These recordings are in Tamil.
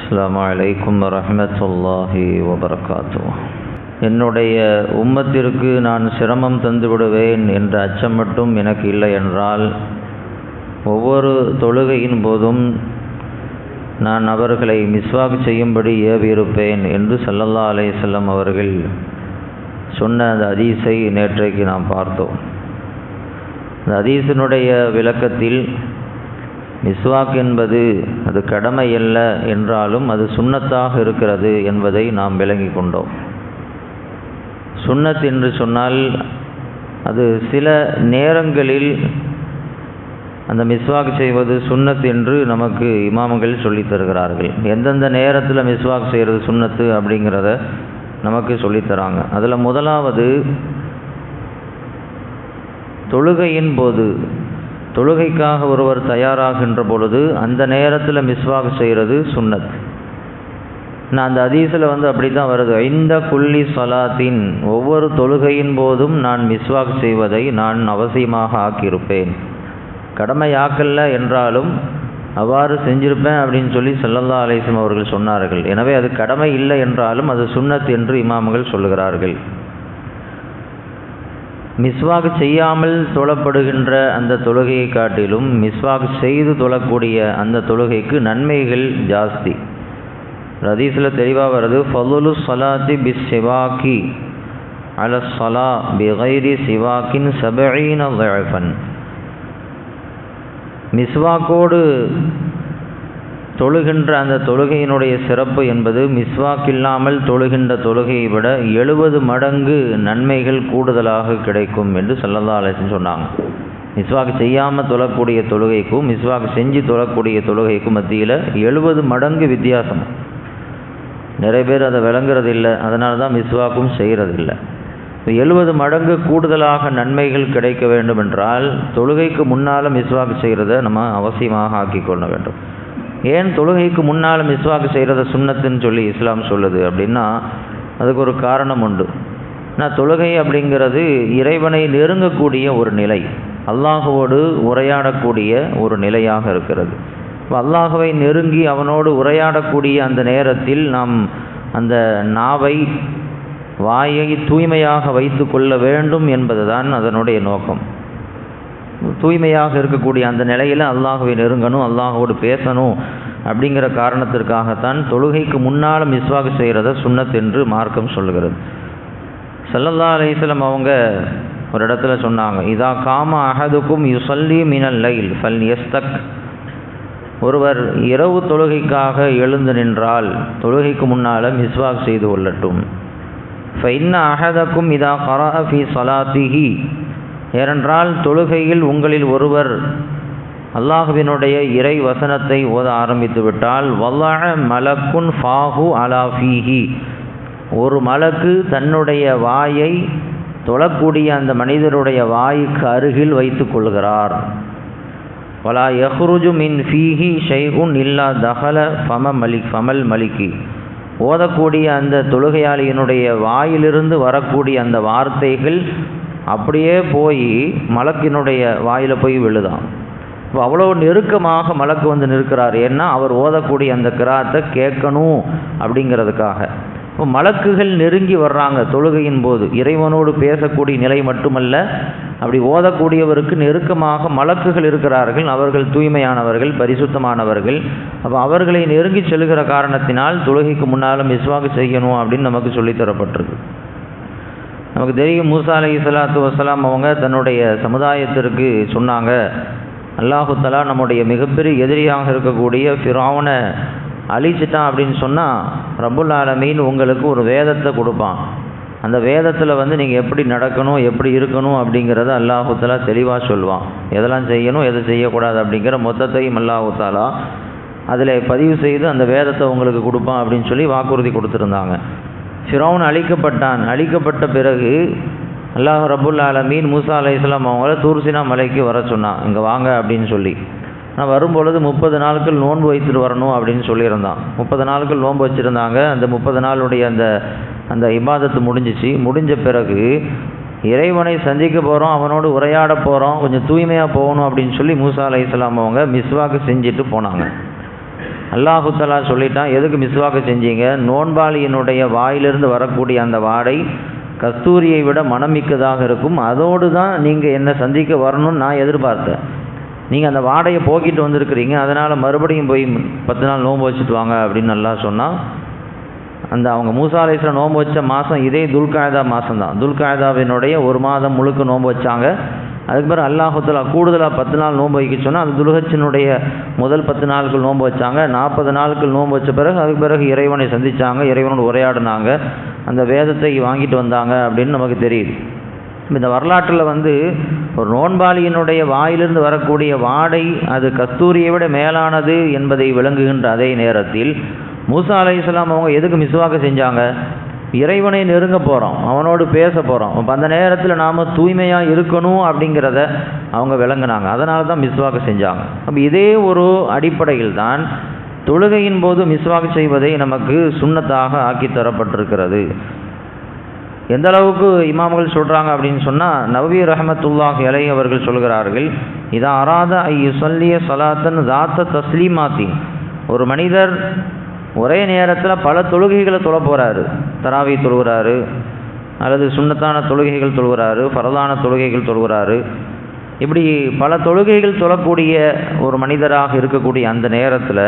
அஸ்ஸலாமு அலைக்கும் வரஹ்மத்துல்லாஹி வபரகாத்துஹு. என்னுடைய உம்மத்திற்கு நான் சிரமம் தந்து விடுவேன் என்ற அச்சம் மட்டும் எனக்கு இல்லை என்றால், ஒவ்வொரு தொழுகையின் போதும் நான் அவர்களை மிஸ்வாக் செய்யும்படி ஏவியிருப்பேன் என்று ஸல்லல்லாஹு அலைஹி வஸல்லம் அவர்கள் சொன்ன அந்த ஹதீஸை நேற்றைக்கு நாம் பார்த்தோம். அந்த ஹதீஸினுடைய விளக்கத்தில் மிஸ்வாக் என்பது அது கடமை அல்ல என்றாலும் அது சுன்னத்தாக இருக்கிறது என்பதை நாம் விளங்கி கொண்டோம். சுன்னத் என்று சொன்னால் அது சில நேரங்களில் அந்த மிஸ்வாக் செய்வது சுன்னத் என்று நமக்கு இமாம்கள் சொல்லித் தருகிறார்கள். எந்தெந்த நேரத்தில் மிஸ்வாக் செய்கிறது சுன்னத்து அப்படிங்கிறத நமக்கு சொல்லித்தராங்க. அதில் முதலாவது, தொழுகையின் போது, தொழுகைக்காக ஒருவர் தயாராகின்ற பொழுது அந்த நேரத்தில் மிஸ்வாக் செய்கிறது சுன்னத். நான் அந்த ஹதீஸில் அப்படி தான் வருது, இந்த குல்லி ஸலாத்தின், ஒவ்வொரு தொழுகையின் போதும் நான் மிஸ்வாக் செய்வதை நான் அவசியமாக ஆக்கியிருப்பேன். கடமையாக்கல்ல என்றாலும் அவ்வாறு செஞ்சிருப்பேன் அப்படின்னு சொல்லி ஸல்லல்லாஹு அலைஹி வஸல்லம் அவர்கள் சொன்னார்கள். எனவே அது கடமை இல்லை என்றாலும் அது சுன்னத் என்று இமாம்கள் சொல்லுகிறார்கள். மிஸ்வாக் செய்யாமல் தொழப்படுகின்ற அந்த தொழுகையை காட்டிலும் மிஸ்வாக் செய்து தொழக்கூடிய அந்த தொழுகைக்கு நன்மைகள் ஜாஸ்தி. ஹதீஸில் தெளிவாக வருது, ஃபதுலு ஸலாத்தி பிஸ் சிவாக்கி அல ஸலா பிகைரி சிவாக்கின் 70 ضعفன். மிஸ்வாக்கோடு தொழுகின்ற அந்த தொழுகையினுடைய சிறப்பு என்பது மிஸ்வாக் இல்லாமல் தொழுகின்ற தொழுகையை விட 70 மடங்கு நன்மைகள் கூடுதலாக கிடைக்கும் என்று ஸல்லல்லாஹு அலைஹி வஸல்லம் சொன்னாங்க. மிஸ்வாக் செய்யாமல் தொழக்கூடிய தொழுகைக்கும் மிஸ்வாக் செஞ்சு தொழக்கூடிய தொழுகைக்கும் மத்தியில் 70 மடங்கு வித்தியாசம். நிறைய பேர் அதை விளங்குறது இல்லை, அதனால தான் மிஸ்வாக்கும் செய்கிறதில்லை. 70 மடங்கு கூடுதலாக நன்மைகள் கிடைக்க வேண்டும் என்றால் தொழுகைக்கு முன்னால் மிஸ்வாக் செய்கிறத நம்ம அவசியமாக ஆக்கிக்கொள்ள வேண்டும். ஏன் தொழுகைக்கு முன்னால் மிஸ்வாக் செய்கிறத சுன்னத்துன்னு சொல்லி இஸ்லாம் சொல்லுது அப்படின்னா, அதுக்கு ஒரு காரணம் உண்டு. நான் தொழுகை அப்படிங்கிறது இறைவனை நெருங்கக்கூடிய ஒரு நிலை, அல்லாஹுவோடு உரையாடக்கூடிய ஒரு நிலையாக இருக்கிறது. இப்போ அல்லாஹுவை நெருங்கி அவனோடு உரையாடக்கூடிய அந்த நேரத்தில் நாம் அந்த நாவை, வாயை தூய்மையாக வைத்து கொள்ள வேண்டும் என்பது தான் அதனுடைய நோக்கம். தூய்மையாக இருக்கக்கூடிய அந்த நிலையில் அல்லாஹுவை நெருங்கணும், அல்லாஹோடு பேசணும் அப்படிங்கிற காரணத்திற்காகத்தான் தொழுகைக்கு முன்னால் மிஸ்வாக் செய்கிறத சுன்னத் என்று மார்க்கம் சொல்லுகிறது. ஸல்லல்லாஹு அலைஹி வஸல்லம் அவங்க ஒரு இடத்துல சொன்னாங்க, இதா காம அஹதுக்கும் யுஸல்லி மினல் லைல் ஃபல்யஸ்தக். ஒருவர் இரவு தொழுகைக்காக எழுந்து நின்றால் தொழுகைக்கு முன்னால் மிஸ்வாக் செய்து கொள்ளட்டும். ஃபஇன்ன அஹதக்கும் இதா கரஅ ஃபீ ஸலாத்திஹி. ஏனென்றால் தொழுகையில் உங்களில் ஒருவர் அல்லாஹுவினுடைய இறை வசனத்தை ஓத ஆரம்பித்து விட்டால், வல்லஅ மலக்குன் ஃபாஹு அலா ஃபீஹி. ஒரு மலக்கு தன்னுடைய வாயை தொழக்கூடிய அந்த மனிதருடைய வாய்க்கு அருகில் வைத்து கொள்கிறார். வலா யஹ்ருஜு மின் ஃபீஹி ஷைஉன் இல்லா தஹல ஃபமல் மலிக்கி. ஓதக்கூடிய அந்த தொழுகையாளியினுடைய வாயிலிருந்து வரக்கூடிய அந்த வார்த்தைகள் அப்படியே போய் மலக்கினுடைய வாயில் போய் விழுதான். இப்போ அவ்வளோ நெருக்கமாக மலக்கு நிற்கிறார். ஏன்னா அவர் ஓதக்கூடிய அந்த கிராத்தை கேட்கணும் அப்படிங்கிறதுக்காக. இப்போ மலக்குகள் நெருங்கி வர்றாங்க தொழுகையின் போது. இறைவனோடு பேசக்கூடிய நிலை மட்டுமல்ல, அப்படி ஓதக்கூடியவருக்கு நெருக்கமாக மலக்குகள் இருக்கிறார்கள். அவர்கள் தூய்மையானவர்கள், பரிசுத்தமானவர்கள். அப்போ அவர்களை நெருங்கி செல்கிற காரணத்தினால் தொழுகைக்கு முன்னாலும் மிஸ்வாக் செய்யணும் அப்படின்னு நமக்கு சொல்லித்தரப்பட்டிருக்கு. நமக்கு தெரியும், மூசா அலைஹிஸ்ஸலாத்து வஸ்ஸலாம் அவங்க தன்னுடைய சமுதாயத்திற்கு சொன்னாங்க, அல்லாஹு தஆலா நம்முடைய மிகப்பெரிய எதிரியாக இருக்கக்கூடிய ஃபிரௌனை அழிச்சிட்டான் அப்படின்னு சொன்னால் ரப்புல் ஆலமீன் உங்களுக்கு ஒரு வேதத்தை கொடுப்பான். அந்த வேதத்தில் நீங்கள் எப்படி நடக்கணும், எப்படி இருக்கணும் அப்படிங்கிறத அல்லாஹு தஆலா தெளிவாக சொல்லுவான். எதெல்லாம் செய்யணும், எதை செய்யக்கூடாது அப்படிங்கிற மொத்தத்தையும் அல்லாஹு தஆலா அதில் பதிவு செய்து அந்த வேதத்தை உங்களுக்கு கொடுப்பான் அப்படின்னு சொல்லி வாக்குறுதி கொடுத்துருந்தாங்க. ஃபிரௌன் அழிக்கப்பட்டான். அழிக்கப்பட்ட பிறகு அல்லாஹ் ரப்புல் ஆலமீன் மூசா அலைஹிஸ்ஸலாம் அவங்கள தூர்சினா மலைக்கு வர சொன்னான், இங்கே வாங்க அப்படின்னு சொல்லி. நான் வரும்பொழுது 30 நாட்கள் நோன்பு வைத்துட்டு வரணும் அப்படின்னு சொல்லியிருந்தான். 30 நாட்கள் நோன்பு வச்சுருந்தாங்க. அந்த 30 நாளுடைய அந்த இபாதத்து முடிஞ்சிச்சு. முடிஞ்ச பிறகு இறைவனை சந்திக்க போகிறோம், அவனோடு உரையாட போகிறோம், கொஞ்சம் தூய்மையாக போகணும் அப்படின்னு சொல்லி மூசா அலைஹிஸ்ஸலாம் அவங்க மிஸ்வாக்கு செஞ்சுட்டு போனாங்க. அல்லாஹு தஆலா சொல்லிட்டான், எதுக்கு மிஸ்வாக்கு செஞ்சீங்க? நோன்பாளியினுடைய வாயிலிருந்து வரக்கூடிய அந்த வாடை கஸ்தூரியை விட மனமிக்கதாக இருக்கும், அதோடு தான் நீங்கள் என்னை சந்திக்க வரணும்னு நான் எதிர்பார்த்தேன். நீங்கள் அந்த வாடையை போக்கிட்டு வந்திருக்கிறீங்க, அதனால் மறுபடியும் போய் 10 நாள் நோன்பு வச்சுட்டு வாங்க அப்படின்னு நல்லா சொன்னால், அந்த அவங்க மூசா அலைஹிஸ்ஸலாம் நோன்பு வச்ச மாதம் இதே துல்காயதா மாதம் தான். துல்காயதாவினுடைய ஒரு மாதம் முழுக்க நோன்பு வச்சாங்க. அதுக்கு பிறகு அல்லாஹ் தஆலா கூடுதலாக 10 நாள் நோன்பு வைக்க சொன்னால், அந்த துல்ஹஜ்ஜினுடைய முதல் 10 நாட்கள் நோன்பு வச்சாங்க. 40 நாட்கள் நோன்பு வச்ச பிறகு அதுக்கு பிறகு இறைவனை சந்தித்தாங்க, இறைவனோடு உரையாடினாங்க, அந்த வேதத்தை வாங்கிட்டு வந்தாங்க அப்படின்னு நமக்கு தெரியுது. இந்த வரலாற்றில் ஒரு நோன்பாளியினுடைய வாயிலிருந்து வரக்கூடிய வாடை அது கஸ்தூரியை விட மேலானது என்பதை விளங்குகின்ற அதே நேரத்தில் மூசா அலைஹிஸ்ஸலாம் அவங்க எதுக்கு மிஸ்வாக்கு செஞ்சாங்க? இறைவனை நெருங்க போகிறோம், அவனோடு பேச போகிறோம், அப்போ அந்த நேரத்தில் நாம் தூய்மையாக இருக்கணும் அப்படிங்கிறத அவங்க விளங்குனாங்க, அதனால தான் மிஸ்வாக்கு செஞ்சாங்க. அப்போ இதே ஒரு அடிப்படையில் தான் தொழுகையின் போது மிஸ்வாக்கு செய்வதை நமக்கு சுன்னத்தாக ஆக்கி தரப்பட்டிருக்கிறது. எந்த அளவுக்கு இமாம்கள் சொல்கிறாங்க அப்படின்னு சொன்னால், நவவி ரஹமத்துல்லாஹி அலைஹி அவர்கள் சொல்கிறார்கள், இதா அராத ஐ யுஸல்லிய ஸலாத்தன் ஸாத்த தஸ்லீமாத்தின், ஒரு மனிதர் ஒரே நேரத்தில் பல தொழுகைகளை தொழ போகிறாரு, தராவி தொழுகிறாரு, அல்லது சுன்னத்தான தொழுகைகள் தொழுகிறாரு, ஃபரதான தொழுகைகள் தொழுகிறாரு, இப்படி பல தொழுகைகள் தொழக்கூடிய ஒரு மனிதராக இருக்கக்கூடிய அந்த நேரத்தில்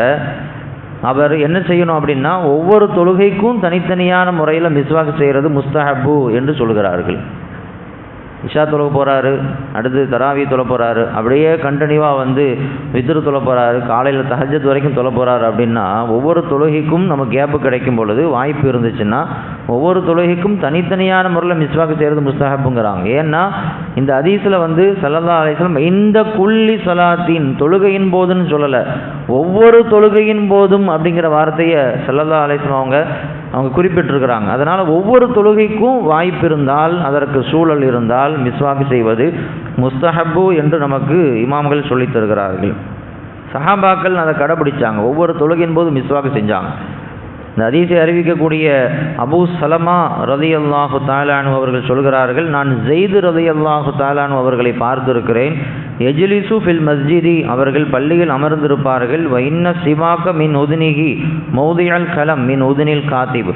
அவர் என்ன செய்யணும் அப்படின்னா, ஒவ்வொரு தொழுகைக்கும் தனித்தனியான முறையில் மிஸ்வாக்கு செய்கிறது முஸ்தஹப்பு என்று சொல்கிறார்கள். இஷா தொழ போகிறாரு, அடுத்து தராவி தொழ போகிறாரு, அப்படியே கண்டினியூவாக வித்ரு தொழ போகிறாரு, காலையில் தஹஜ்ஜத் வரைக்கும் தொழ போகிறாரு அப்படின்னா, ஒவ்வொரு தொழுகைக்கும் நம்ம கேப்பு கிடைக்கும் பொழுது வாய்ப்பு இருந்துச்சுன்னா ஒவ்வொரு தொழுகைக்கும் தனித்தனியான முறையில் மிஸ்வாக்கு செய்கிறது முஸ்தஹப்புங்கிறாங்க. ஏன்னா இந்த ஹதீஸில் ஸல்லல்லாஹு அலைஹி வஸல்லம் இந்த குல்லி ஸலாத்தின், தொழுகையின் போதுன்னு சொல்லலை, ஒவ்வொரு தொழுகையின் போதும் அப்படிங்கிற வார்த்தையை ஸல்லல்லாஹு அலைஹி வஸல்லம் அவங்க குறிப்பிட்டிருக்கிறாங்க. அதனால் ஒவ்வொரு தொழுகைக்கும் வாய்ப்பு இருந்தால், அதற்கு சூழல் இருந்தால் மிஸ்வாக்கு செய்வது முஸ்தஹப்பு என்று நமக்கு இமாம்கள் சொல்லித் தருகிறார்கள். சஹாபாக்கள் அதை கடைபிடிச்சாங்க, ஒவ்வொரு தொழுகையின் போது மிஸ்வாக்கு செஞ்சாங்க. இந்த ஹதீஸை அறிவிக்கக்கூடிய அபூ சலமா ரலியல்லாஹு தஆலா அன்ஹு அவர்கள் சொல்கிறார்கள், நான் ஸெய்த் ரலியல்லாஹு தஆலா அன்ஹு அவர்களை பார்த்திருக்கிறேன். எஜ்லிசு ஃபில் மஸ்ஜிதி, அவர்கள் பள்ளியில் அமர்ந்திருப்பார்கள். வ இன்ன சிவாக மின் உதுனிஹி மௌதிஅல் கலம் மின் உதுனில் காத்திப்,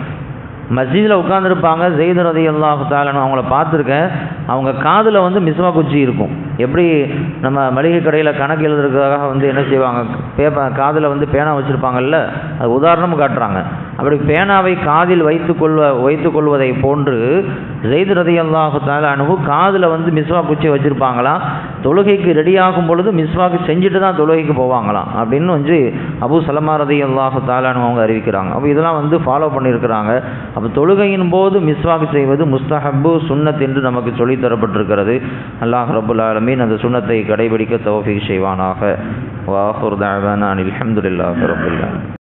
மஸ்ஜிதில் உட்காந்துருப்பாங்க. ஸெய்த் ரலியல்லாஹு தஆலா அன்ஹு அவங்கள பார்த்துருக்கேன், அவங்க காதில் மிஸ்வா குச்சி இருக்கும். எப்படி நம்ம மளிகை கடையில் கணக்கு எழுதுறதுக்காக என்ன செய்வாங்க, காதில் பேனா வச்சுருப்பாங்கல்ல, அது உதாரணம் காட்டுறாங்க. அப்படி பேனாவை காதில் வைத்துக்கொள்வதை போன்று ஸெய்த் ரலியல்லாஹு தஆலா அன்ஹு காதில் மிஸ்வா குச்சி வச்சுருப்பாங்களாம். தொழுகைக்கு ரெடியாகும் பொழுது மிஸ்வாக்கு செஞ்சுட்டு தான் தொழுகைக்கு போவாங்களாம் அப்படின்னு அபூ சலமா ரலியல்லாஹு தஆலா அன்ஹு அவங்க அறிவிக்கிறாங்க. அப்போ இதெல்லாம் ஃபாலோ பண்ணியிருக்கிறாங்க. அப்போ தொழுகையின் போது மிஸ்வாக்கு செய்வது முஸ்தஹப்பு, சுன்னத் என்று நமக்கு சொல்லித் தரப்பட்டிருக்கிறது. அல்லாஹ் ரப்புல் ஆலமீன் அந்த சுன்னத்தை கடைபிடிக்க தௌஃபீக் செய்வானாக. வ ஆகிரு தஅவானா அனில் ஹம்துலில்லாஹி ரப்பில் ஆலமீன்.